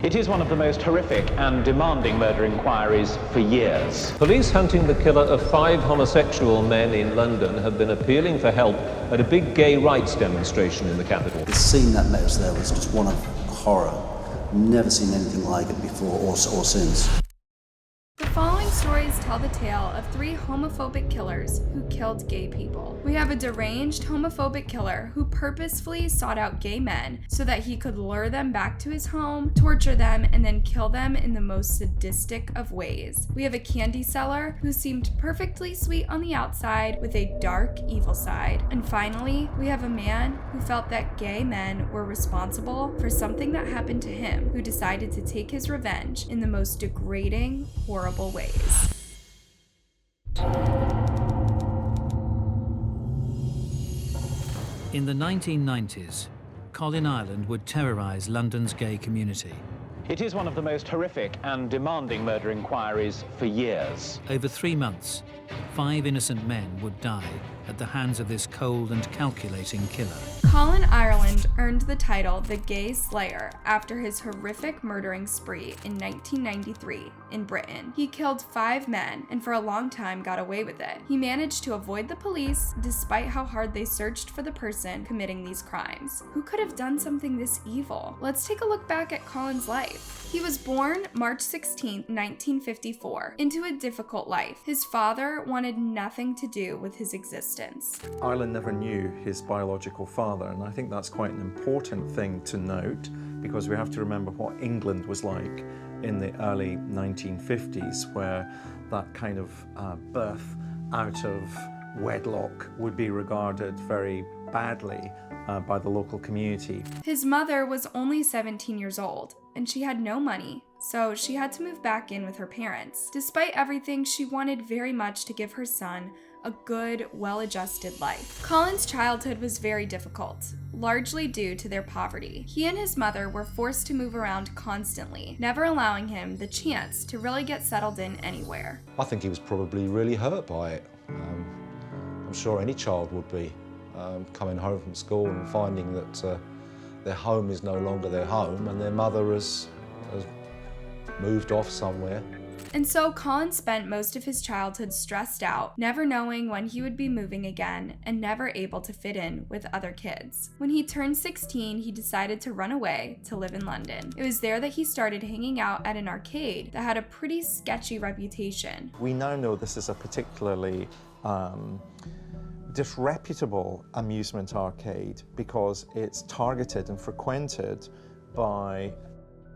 It is one of the most horrific and demanding murder inquiries for years. Police hunting the killer of 5 homosexual men in London have been appealing for help at a big gay rights demonstration in the capital. The scene that met us there was just one of horror. Never seen anything like it before or since. The following stories tell the tale of 3 homophobic killers who killed gay people. We have a deranged homophobic killer who purposefully sought out gay men so that he could lure them back to his home, torture them, and then kill them in the most sadistic of ways. We have a candy seller who seemed perfectly sweet on the outside with a dark, evil side. And finally, we have a man who felt that gay men were responsible for something that happened to him, who decided to take his revenge in the most degrading, horrible ways. In the 1990s, Colin Ireland would terrorize London's gay community. It is one of the most horrific and demanding murder inquiries for years. Over 3 months, 5 innocent men would die at the hands of this cold and calculating killer. Colin Ireland earned the title the Gay Slayer after his horrific murdering spree in 1993 in Britain. He killed 5 men and for a long time got away with it. He managed to avoid the police despite how hard they searched for the person committing these crimes. Who could have done something this evil? Let's take a look back at Colin's life. He was born March 16, 1954, into a difficult life. His father wanted nothing to do with his existence. Ireland never knew his biological father, and I think that's quite an important thing to note because we have to remember what England was like in the early 1950s, where that kind of birth out of wedlock would be regarded very badly by the local community. His mother was only 17 years old, and she had no money, so she had to move back in with her parents. Despite everything, she wanted very much to give her son a good, well-adjusted life. Colin's childhood was very difficult, largely due to their poverty. He and his mother were forced to move around constantly, never allowing him the chance to really get settled in anywhere. I think he was probably really hurt by it. I'm sure any child would be, coming home from school and finding that their home is no longer their home and their mother has moved off somewhere. And so Colin spent most of his childhood stressed out, never knowing when he would be moving again and never able to fit in with other kids. When he turned 16, he decided to run away to live in London. It was there that he started hanging out at an arcade that had a pretty sketchy reputation. We now know this is a particularly disreputable amusement arcade because it's targeted and frequented by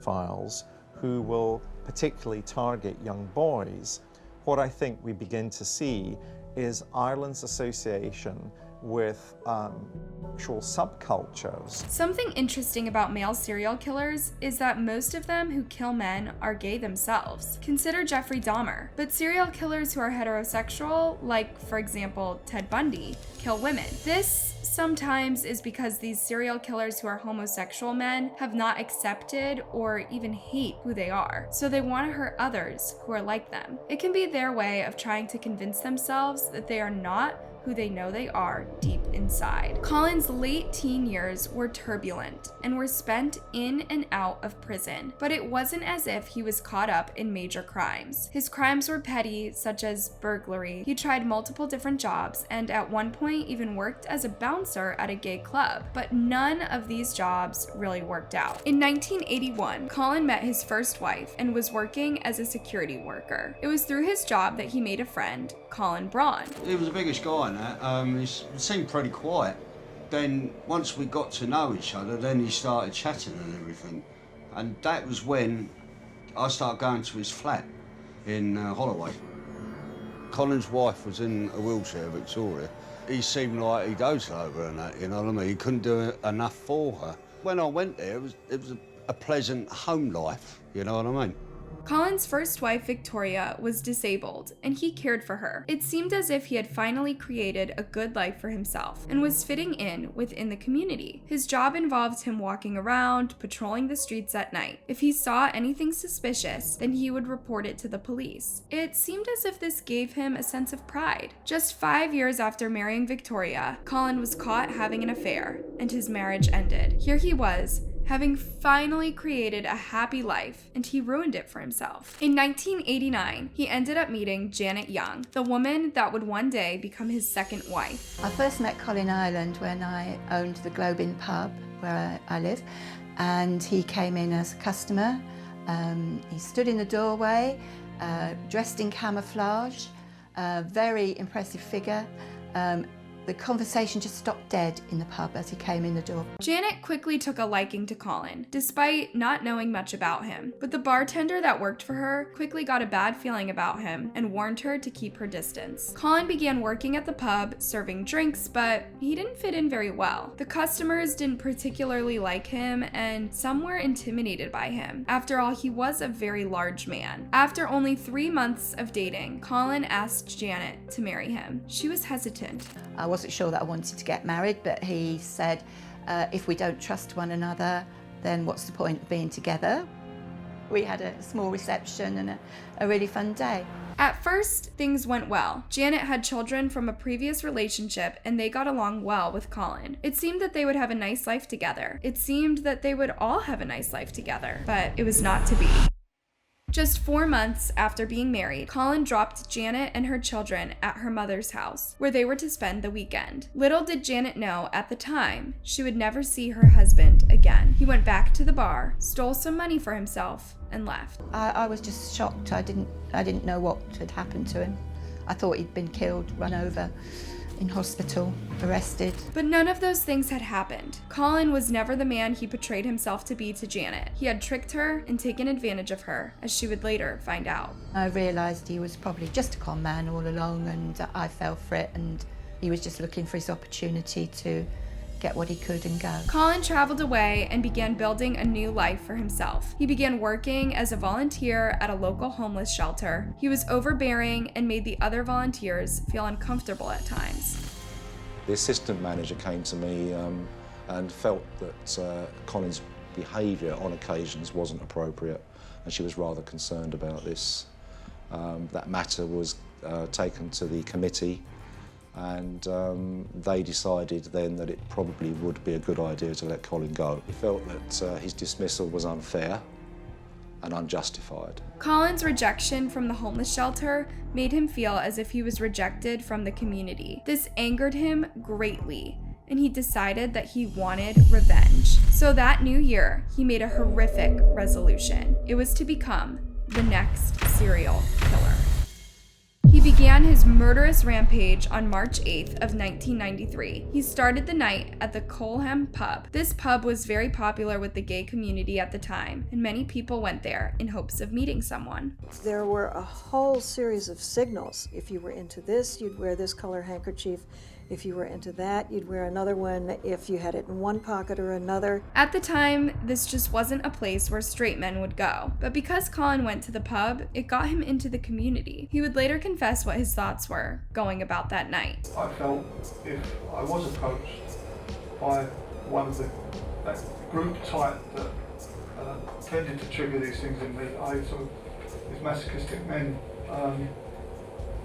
pedophiles who will particularly target young boys. What I think we begin to see is Ireland's association with actual subcultures. Something interesting about male serial killers is that most of them who kill men are gay themselves. Consider Jeffrey Dahmer. But serial killers who are heterosexual, like for example Ted Bundy, kill women. This sometimes is because these serial killers who are homosexual men have not accepted or even hate who they are, so they want to hurt others who are like them. It can be their way of trying to convince themselves that they are not who they know they are deep inside. Colin's late teen years were turbulent and were spent in and out of prison, but it wasn't as if he was caught up in major crimes. His crimes were petty, such as burglary. He tried multiple different jobs and at one point even worked as a bouncer at a gay club, but none of these jobs really worked out. In 1981, Colin met his first wife and was working as a security worker. It was through his job that he made a friend, Colin Braun. He was a biggish guy and that. He seemed pretty quiet. Then once we got to know each other, then he started chatting and everything. And that was when I started going to his flat in Holloway. Colin's wife was in a wheelchair, Victoria. He seemed like he dozed over and that, you know what I mean? He couldn't do enough for her. When I went there, it was a pleasant home life, you know what I mean? Colin's first wife, Victoria, was disabled, and he cared for her. It seemed as if he had finally created a good life for himself and was fitting in within the community. His job involved him walking around, patrolling the streets at night. If he saw anything suspicious, then he would report it to the police. It seemed as if this gave him a sense of pride. Just 5 years after marrying Victoria, Colin was caught having an affair, and his marriage ended. Here he was, having finally created a happy life, and he ruined it for himself. In 1989, he ended up meeting Janet Young, the woman that would one day become his second wife. I first met Colin Ireland when I owned the Globe Inn pub where I live, and he came in as a customer. He stood in the doorway, dressed in camouflage, very impressive figure. The conversation just stopped dead in the pub as he came in the door. Janet quickly took a liking to Colin, despite not knowing much about him. But the bartender that worked for her quickly got a bad feeling about him and warned her to keep her distance. Colin began working at the pub, serving drinks, but he didn't fit in very well. The customers didn't particularly like him, and some were intimidated by him. After all, he was a very large man. After only 3 months of dating, Colin asked Janet to marry him. She was hesitant. I wasn't sure that I wanted to get married, but he said, if we don't trust one another, then what's the point of being together? We had a small reception and a really fun day. At first, things went well. Janet had children from a previous relationship, and they got along well with Colin. It seemed that they would have a nice life together. It seemed that they would all have a nice life together, but it was not to be. Just 4 months after being married, Colin dropped Janet and her children at her mother's house, where they were to spend the weekend. Little did Janet know at the time she would never see her husband again. He went back to the bar, stole some money for himself, and left. I was just shocked. I didn't know what had happened to him. I thought he'd been killed, run over, in hospital, arrested. But none of those things had happened. Colin was never the man he portrayed himself to be to Janet. He had tricked her and taken advantage of her, as she would later find out. I realised he was probably just a con man all along, and I fell for it, and he was just looking for his opportunity to get what he could and go. Colin traveled away and began building a new life for himself. He began working as a volunteer at a local homeless shelter. He was overbearing and made the other volunteers feel uncomfortable at times. The assistant manager came to me and felt that Colin's behaviour on occasions wasn't appropriate, and she was rather concerned about this. That matter was taken to the committee, and they decided then that it probably would be a good idea to let Colin go. He felt that his dismissal was unfair and unjustified. Colin's rejection from the homeless shelter made him feel as if he was rejected from the community. This angered him greatly, and he decided that he wanted revenge. So that new year, he made a horrific resolution. It was to become the next serial killer. He began his murderous rampage on March 8th of 1993. He started the night at the Colham pub. This pub was very popular with the gay community at the time, and many people went there in hopes of meeting someone. There were a whole series of signals. If you were into this, you'd wear this color handkerchief. If you were into that, you'd wear another one if you had it in one pocket or another. At the time, this just wasn't a place where straight men would go. But because Colin went to the pub, it got him into the community. He would later confess what his thoughts were going about that night. I felt if I was approached by one of that group type that tended to trigger these things in me, these masochistic men,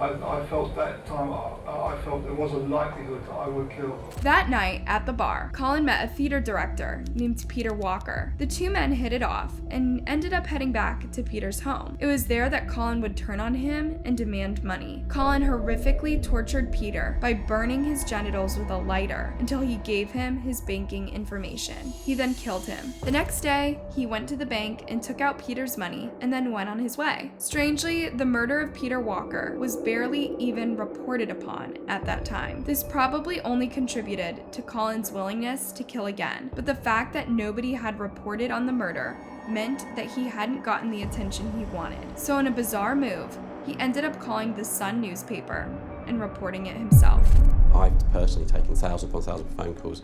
I felt that time, I felt there was a likelihood that I would kill. That night, at the bar, Colin met a theater director named Peter Walker. The two men hit it off and ended up heading back to Peter's home. It was there that Colin would turn on him and demand money. Colin horrifically tortured Peter by burning his genitals with a lighter until he gave him his banking information. He then killed him. The next day, he went to the bank and took out Peter's money and then went on his way. Strangely, the murder of Peter Walker was barely even reported upon at that time. This probably only contributed to Colin's willingness to kill again, but the fact that nobody had reported on the murder meant that he hadn't gotten the attention he wanted. So in a bizarre move, he ended up calling the Sun newspaper and reporting it himself. I've personally taken thousands upon thousands of phone calls,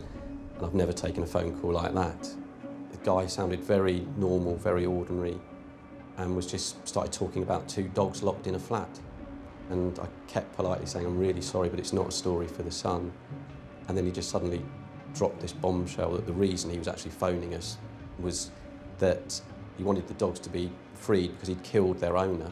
and I've never taken a phone call like that. The guy sounded very normal, very ordinary, and was just started talking about 2 dogs locked in a flat. And I kept politely saying, I'm really sorry, but it's not a story for the Sun. And then he just suddenly dropped this bombshell that the reason he was actually phoning us was that he wanted the dogs to be freed because he'd killed their owner.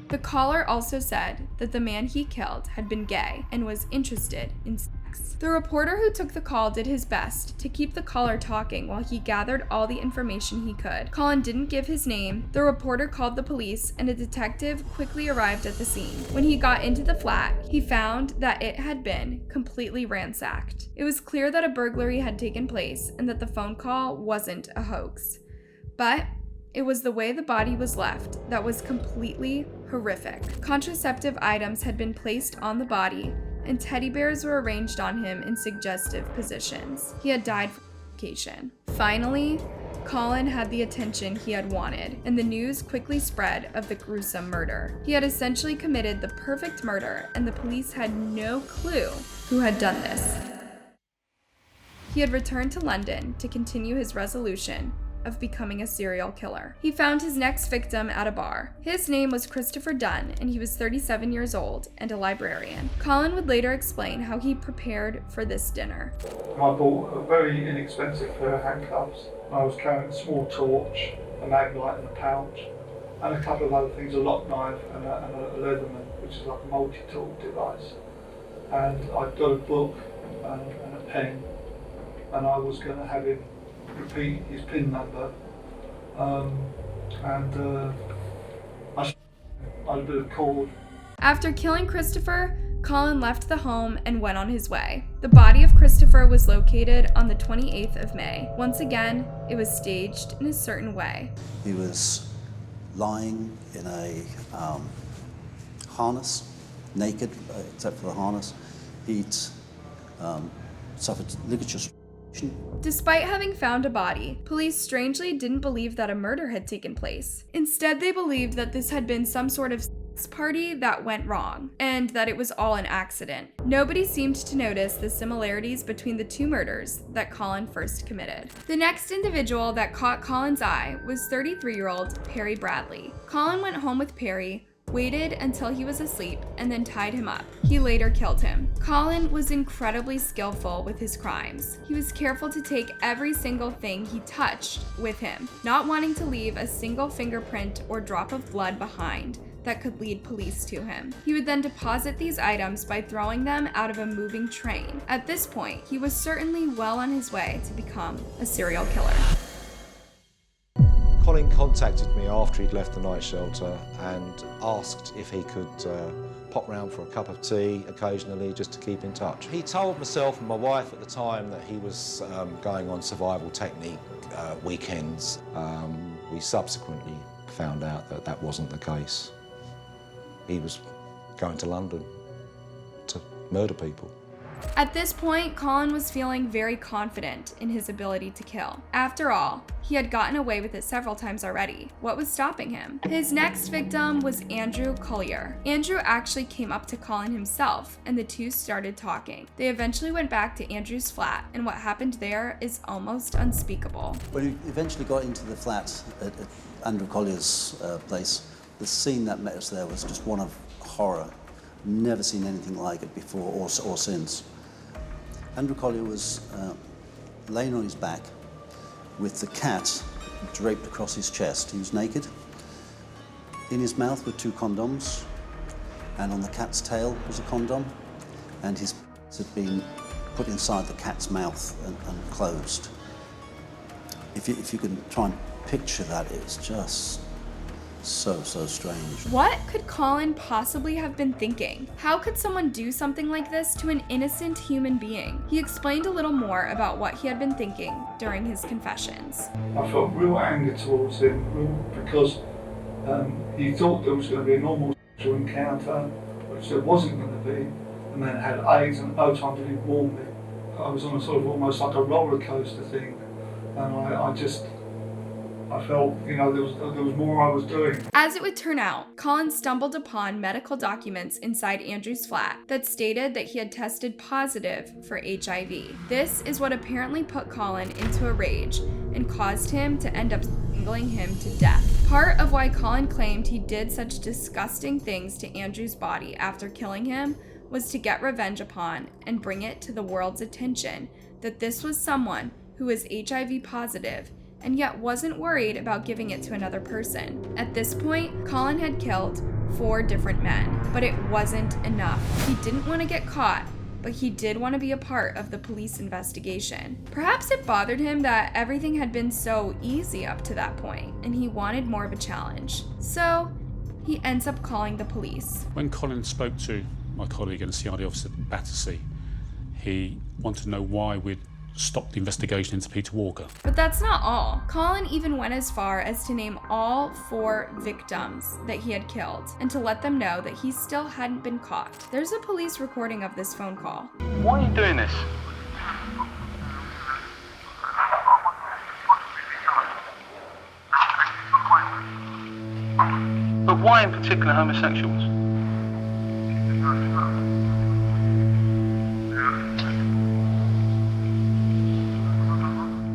The caller also said that the man he killed had been gay and was interested in sex. The reporter who took the call did his best to keep the caller talking while he gathered all the information he could. Colin didn't give his name. The reporter called the police, and a detective quickly arrived at the scene. When he got into the flat, he found that it had been completely ransacked. It was clear that a burglary had taken place and that the phone call wasn't a hoax. But it was the way the body was left that was completely horrific. Contraceptive items had been placed on the body, and teddy bears were arranged on him in suggestive positions. He had died from suffocation. Finally, Colin had the attention he had wanted, and the news quickly spread of the gruesome murder. He had essentially committed the perfect murder, and the police had no clue who had done this. He had returned to London to continue his resolution of becoming a serial killer. He found his next victim at a bar. His name was Christopher Dunn, and he was 37 years old and a librarian. Colin would later explain how he prepared for this dinner. I bought a very inexpensive pair of handcuffs. I was carrying a small torch, a maglite and a pouch, and a couple of other things, a lock knife and a Leatherman, which is like a multi-tool device. And I'd got a book and a pen, and I was going to have him repeat his PIN number, and I'd do a cord. After killing Christopher, Colin left the home and went on his way. The body of Christopher was located on the 28th of May. Once again, it was staged in a certain way. He was lying in a harness, naked except for the harness. He'd suffered ligature. Despite having found a body, police strangely didn't believe that a murder had taken place. Instead, they believed that this had been some sort of party that went wrong, and that it was all an accident. Nobody seemed to notice the similarities between the two murders that Colin first committed. The next individual that caught Colin's eye was 33-year-old Perry Bradley. Colin went home with Perry, waited until he was asleep, and then tied him up. He later killed him. Colin was incredibly skillful with his crimes. He was careful to take every single thing he touched with him, not wanting to leave a single fingerprint or drop of blood behind that could lead police to him. He would then deposit these items by throwing them out of a moving train. At this point, he was certainly well on his way to become a serial killer. Colin contacted me after he'd left the night shelter and asked if he could pop round for a cup of tea occasionally just to keep in touch. He told myself and my wife at the time that he was going on survival technique weekends. We subsequently found out that that wasn't the case. He was going to London to murder people. At this point, Colin was feeling very confident in his ability to kill. After all, he had gotten away with it several times already. What was stopping him? His next victim was Andrew Collier. Andrew actually came up to Colin himself, and the two started talking. They eventually went back to Andrew's flat, and what happened there is almost unspeakable. When we eventually got into the flat at Andrew Collier's place, the scene that met us there was just one of horror. Never seen anything like it before or since. Andrew Collier was laying on his back with the cat draped across his chest. He was naked. In his mouth were 2 condoms, and on the cat's tail was a condom, and his had been put inside the cat's mouth and closed. If you can try and picture that, it's just so strange. What could Colin possibly have been thinking? How could someone do something like this to an innocent human being? He explained a little more about what he had been thinking during his confessions. I felt real anger towards him because he thought there was going to be a normal sexual encounter, which there wasn't going to be, and then had AIDS, and at no time did he warn me. I was on a sort of almost like a roller coaster thing, and I felt, there was more I was doing. As it would turn out, Colin stumbled upon medical documents inside Andrew's flat that stated that he had tested positive for HIV. This is what apparently put Colin into a rage and caused him to end up strangling him to death. Part of why Colin claimed he did such disgusting things to Andrew's body after killing him was to get revenge upon and bring it to the world's attention that this was someone who was HIV positive and yet wasn't worried about giving it to another person. At this point, Colin had killed 4 different men, but it wasn't enough. He didn't want to get caught but he did want to be a part of the police investigation. Perhaps it bothered him that everything had been so easy up to that point, and he wanted more of a challenge. So he ends up calling the police. When Colin spoke to my colleague and CID officer Battersea, he wanted to know why we'd stopped the investigation into Peter Walker. But that's not all. Colin even went as far as to name all 4 victims that he had killed and to let them know that he still hadn't been caught. There's a police recording of this phone call. Why are you doing this? But why in particular homosexuals?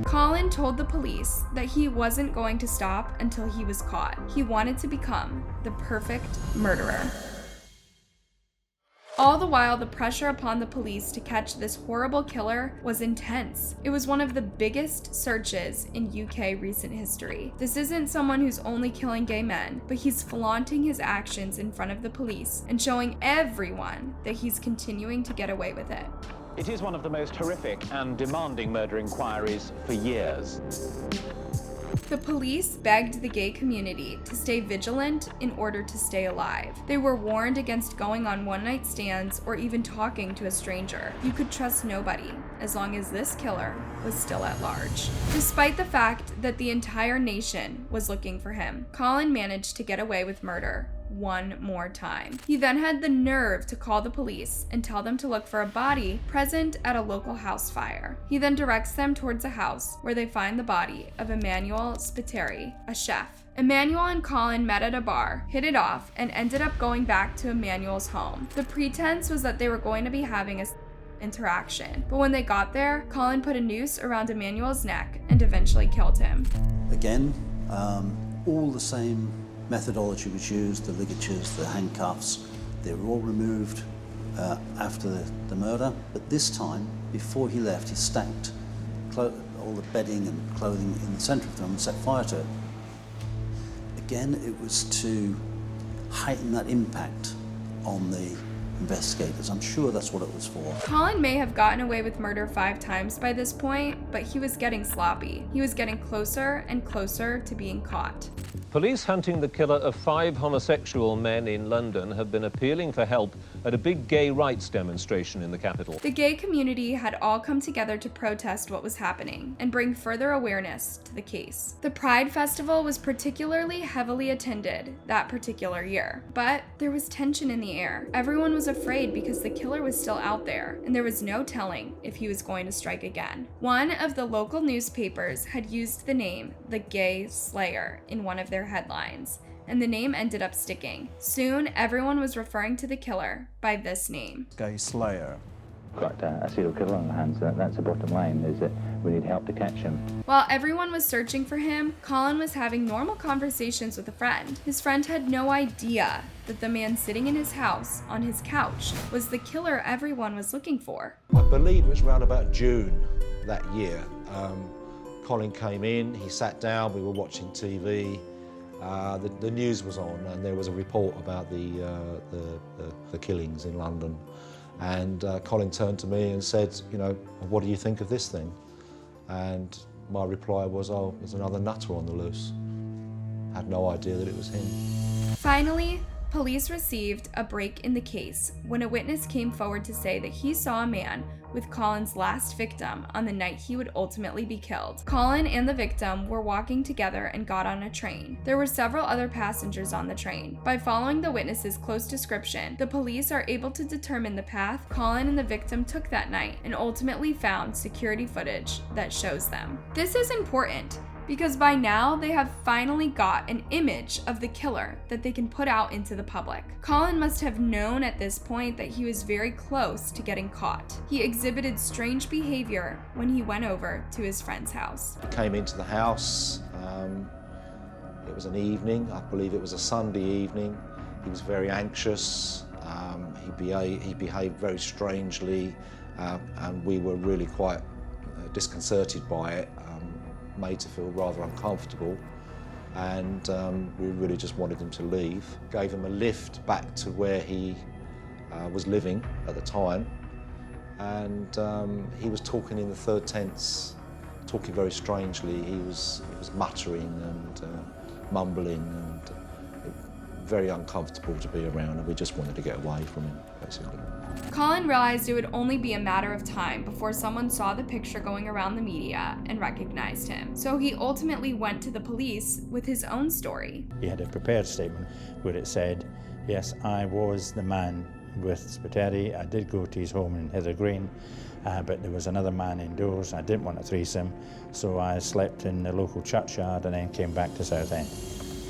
Colin told the police that he wasn't going to stop until he was caught. He wanted to become the perfect murderer. All the while, the pressure upon the police to catch this horrible killer was intense. It was one of the biggest searches in UK recent history. This isn't someone who's only killing gay men, but he's flaunting his actions in front of the police and showing everyone that he's continuing to get away with it. It is one of the most horrific and demanding murder inquiries for years. The police begged the gay community to stay vigilant in order to stay alive. They were warned against going on one-night stands or even talking to a stranger. You could trust nobody as long as this killer was still at large. Despite the fact that the entire nation was looking for him, Colin managed to get away with murder one more time. He then had the nerve to call the police and tell them to look for a body present at a local house fire. He then directs them towards a house where they find the body of Emmanuel Spiteri, a chef. Emmanuel and Colin met at a bar, hit it off, and ended up going back to Emmanuel's home. The pretense was that they were going to be having a interaction, but when they got there, Colin put a noose around Emmanuel's neck and eventually killed him. Again, all the same methodology was used, the ligatures, the handcuffs, they were all removed after the murder. But this time, before he left, he stacked all the bedding and clothing in the centre of them and set fire to it. Again, it was to heighten that impact on the investigators. I'm sure that's what it was for. Colin may have gotten away with murder 5 times by this point, but he was getting sloppy. He was getting closer and closer to being caught. Police hunting the killer of 5 homosexual men in London have been appealing for help at a big gay rights demonstration in the capital. The gay community had all come together to protest what was happening and bring further awareness to the case. The Pride Festival was particularly heavily attended that particular year, but there was tension in the air. Everyone was afraid because the killer was still out there, and there was no telling if he was going to strike again. One of the local newspapers had used the name The Gay Slayer in one of their headlines, and the name ended up sticking. Soon, everyone was referring to the killer by this name. Gay Slayer. Got a serial killer on our hands. That's the bottom line, is that we need help to catch him. While everyone was searching for him, Colin was having normal conversations with a friend. His friend had no idea that the man sitting in his house on his couch was the killer everyone was looking for. I believe it was around about June that year. Colin came in, he sat down, we were watching TV. The news was on and there was a report about the killings in London. And Colin turned to me and said, you know, what do you think of this thing? And my reply was, oh, there's another nutter on the loose. Had no idea that it was him. Finally, police received a break in the case when a witness came forward to say that he saw a man with Colin's last victim on the night he would ultimately be killed. Colin and the victim were walking together and got on a train. There were several other passengers on the train. By following the witness's close description, the police are able to determine the path Colin and the victim took that night and ultimately found security footage that shows them. This is important because by now they have finally got an image of the killer that they can put out into the public. Colin must have known at this point that he was very close to getting caught. He exhibited strange behavior when he went over to his friend's house. He came into the house, it was an evening, I believe it was a Sunday evening. He was very anxious, he behaved very strangely, and we were really quite disconcerted by it. Made to feel rather uncomfortable, and we really just wanted him to leave. Gave him a lift back to where he was living at the time, and he was talking in the third tense, talking very strangely. He was muttering and mumbling, and very uncomfortable to be around, and we just wanted to get away from him, basically. Colin realized it would only be a matter of time before someone saw the picture going around the media and recognized him. So he ultimately went to the police with his own story. He had a prepared statement where it said, yes, I was the man with Spiteri. I did go to his home in Heather Green, but there was another man indoors. I didn't want a threesome, so I slept in the local churchyard and then came back to Southend.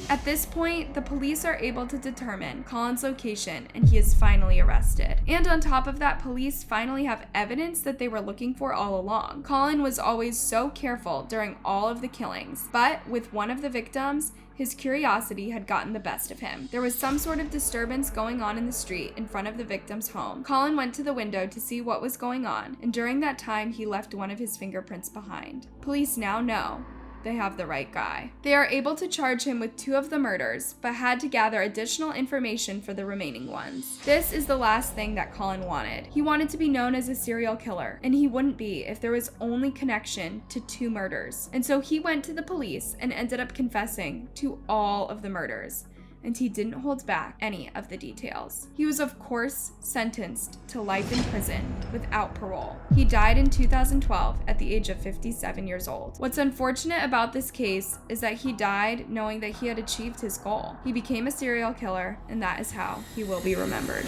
At this point, the police are able to determine Colin's location and he is finally arrested. And on top of that, police finally have evidence that they were looking for all along. Colin was always so careful during all of the killings, but with one of the victims, his curiosity had gotten the best of him. There was some sort of disturbance going on in the street in front of the victim's home. Colin went to the window to see what was going on, and during that time, he left one of his fingerprints behind. Police now know they have the right guy. They are able to charge him with 2 of the murders, but had to gather additional information for the remaining ones. This is the last thing that Colin wanted. He wanted to be known as a serial killer, and he wouldn't be if there was only connection to 2 murders. And so he went to the police and ended up confessing to all of the murders, and he didn't hold back any of the details. He was, of course, sentenced to life in prison without parole. He died in 2012 at the age of 57 years old. What's unfortunate about this case is that he died knowing that he had achieved his goal. He became a serial killer, and that is how he will be remembered.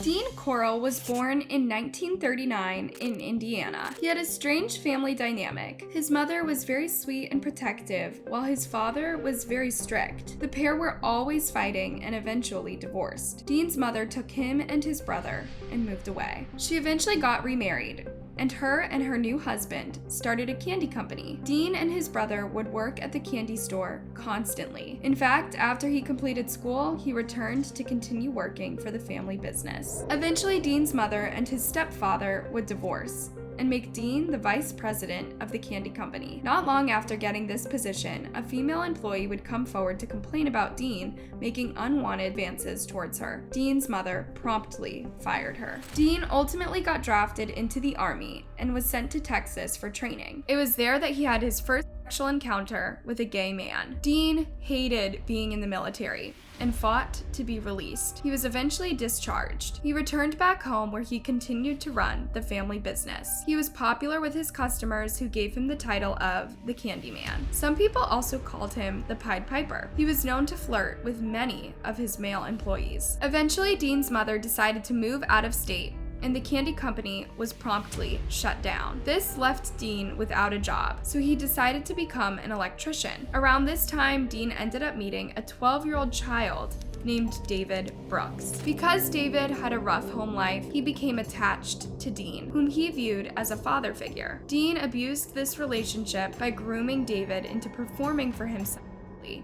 Dean Corll was born in 1939 in Indiana. He had a strange family dynamic. His mother was very sweet and protective, while his father was very strict. The pair were always fighting and eventually divorced. Dean's mother took him and his brother and moved away. She eventually got remarried, and her new husband started a candy company. Dean and his brother would work at the candy store constantly. In fact, after he completed school, he returned to continue working for the family business. Eventually, Dean's mother and his stepfather would divorce and make Dean the vice president of the candy company. Not long after getting this position, a female employee would come forward to complain about Dean making unwanted advances towards her. Dean's mother promptly fired her. Dean ultimately got drafted into the Army and was sent to Texas for training. It was there that he had his first sexual encounter with a gay man. Dean hated being in the military and fought to be released. He was eventually discharged. He returned back home where he continued to run the family business. He was popular with his customers who gave him the title of the Candyman. Some people also called him the Pied Piper. He was known to flirt with many of his male employees. Eventually, Dean's mother decided to move out of state, and the candy company was promptly shut down. This left Dean without a job, so he decided to become an electrician. Around this time, Dean ended up meeting a 12-year-old child named David Brooks. Because David had a rough home life, he became attached to Dean, whom he viewed as a father figure. Dean abused this relationship by grooming David into performing for himself.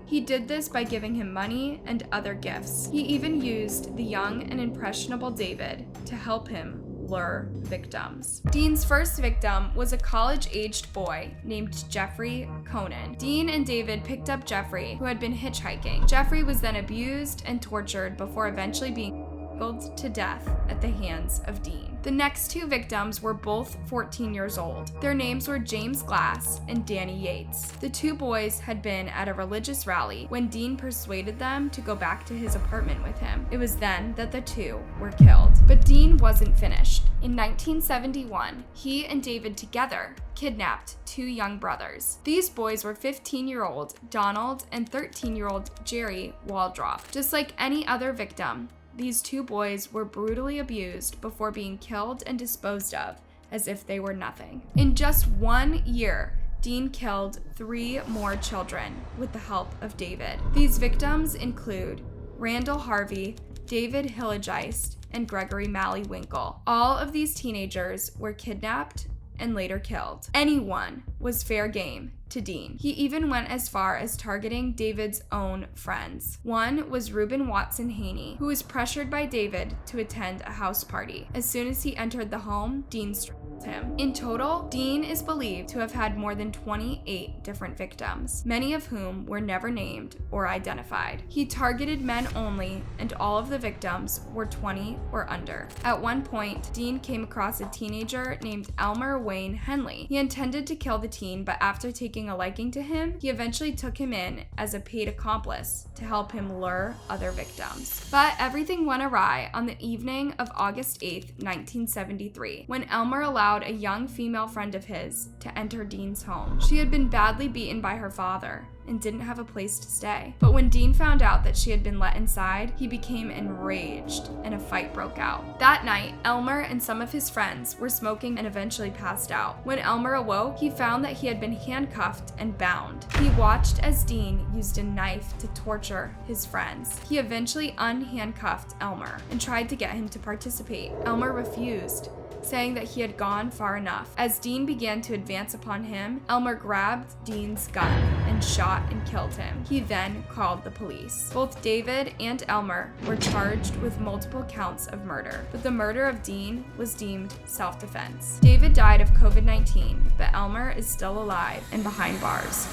He did this by giving him money and other gifts. He even used the young and impressionable David to help him lure victims. Dean's first victim was a college-aged boy named Jeffrey Conan. Dean and David picked up Jeffrey, who had been hitchhiking. Jeffrey was then abused and tortured before eventually being strangled to death at the hands of Dean. The next 2 victims were both 14 years old. Their names were James Glass and Danny Yates. The 2 boys had been at a religious rally when Dean persuaded them to go back to his apartment with him. It was then that the 2 were killed. But Dean wasn't finished. In 1971, he and David together kidnapped 2 young brothers. These boys were 15-year-old Donald and 13-year-old Jerry Waldrop. Just like any other victim, these 2 boys were brutally abused before being killed and disposed of as if they were nothing. In just 1 year, Dean killed 3 more children with the help of David. These victims include Randall Harvey, David Hillegeist, and Gregory Malley-Winkle. All of these teenagers were kidnapped and later killed. Anyone was fair game to Dean. He even went as far as targeting David's own friends. One was Reuben Watson Haney, who was pressured by David to attend a house party. As soon as he entered the home, Dean struck him. In total, Dean is believed to have had more than 28 different victims, many of whom were never named or identified. He targeted men only, and all of the victims were 20 or under. At one point, Dean came across a teenager named Elmer Wayne Henley. He intended to kill the teen, but after taking a liking to him, he eventually took him in as a paid accomplice to help him lure other victims. But everything went awry on the evening of August 8th, 1973, when Elmer allowed a young female friend of his to enter Dean's home. She had been badly beaten by her father and didn't have a place to stay. But when Dean found out that she had been let inside, he became enraged and a fight broke out. That night, Elmer and some of his friends were smoking and eventually passed out. When Elmer awoke, he found that he had been handcuffed and bound. He watched as Dean used a knife to torture his friends. He eventually unhandcuffed Elmer and tried to get him to participate. Elmer refused, saying that he had gone far enough. As Dean began to advance upon him, Elmer grabbed Dean's gun and shot and killed him. He then called the police. Both David and Elmer were charged with multiple counts of murder, but the murder of Dean was deemed self-defense. David died of COVID-19, but Elmer is still alive and behind bars.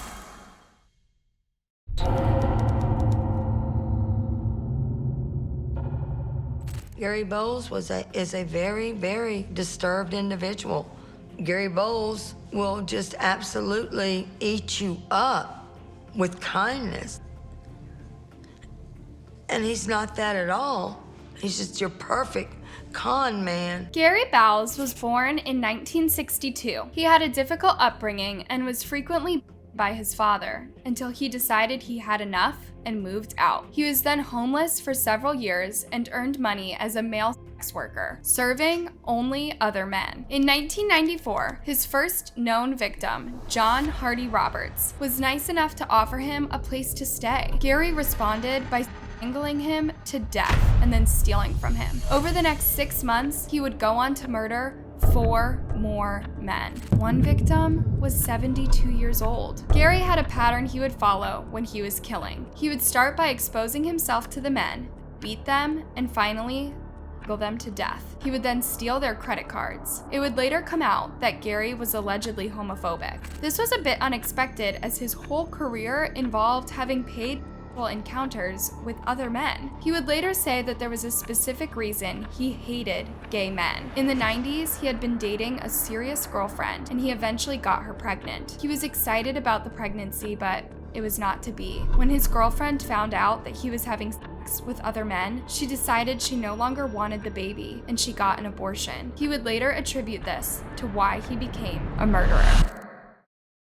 Gary Bowles is a very, very disturbed individual. Gary Bowles will just absolutely eat you up with kindness. And he's not that at all. He's just your perfect con man. Gary Bowles was born in 1962. He had a difficult upbringing and was frequently by his father until he decided he had enough and moved out. He was then homeless for several years and earned money as a male sex worker, serving only other men. In 1994, his first known victim, John Hardy Roberts, was nice enough to offer him a place to stay. Gary responded by strangling him to death and then stealing from him. Over the next 6 months, he would go on to murder 4 more men. One victim was 72 years old. Gary had a pattern he would follow when he was killing. He would start by exposing himself to the men, beat them, and finally strangle them to death. He would then steal their credit cards. It would later come out that Gary was allegedly homophobic. This was a bit unexpected as his whole career involved having paid encounters with other men. He would later say that there was a specific reason he hated gay men. In the 90s, he had been dating a serious girlfriend and he eventually got her pregnant. He was excited about the pregnancy, but it was not to be. When his girlfriend found out that he was having sex with other men, she decided she no longer wanted the baby and she got an abortion. He would later attribute this to why he became a murderer.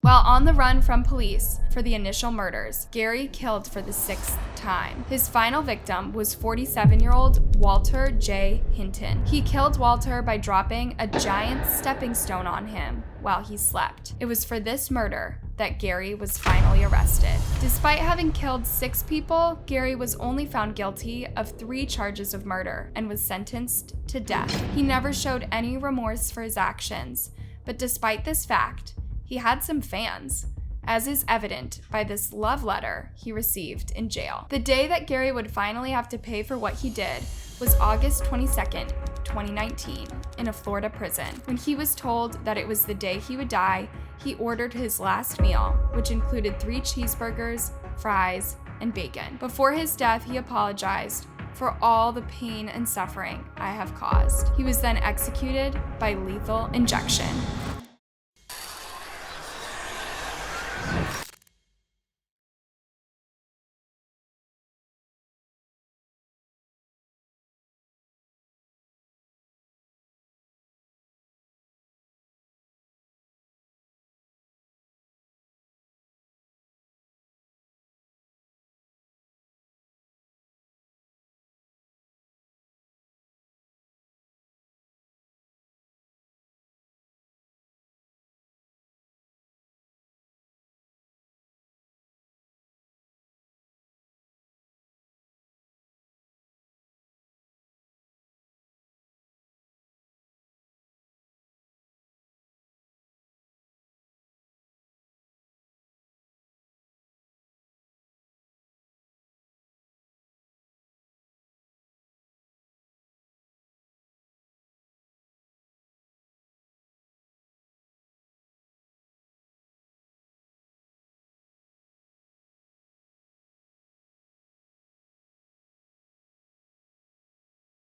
While on the run from police for the initial murders, Gary killed for the 6th time. His final victim was 47-year-old Walter J. Hinton. He killed Walter by dropping a giant stepping stone on him while he slept. It was for this murder that Gary was finally arrested. Despite having killed 6 people, Gary was only found guilty of 3 charges of murder and was sentenced to death. He never showed any remorse for his actions, but despite this fact, he had some fans, as is evident by this love letter he received in jail. The day that Gary would finally have to pay for what he did was August 22nd, 2019, in a Florida prison. When he was told that it was the day he would die, he ordered his last meal, which included 3 cheeseburgers, fries, and bacon. Before his death, he apologized for all the pain and suffering I have caused. He was then executed by lethal injection.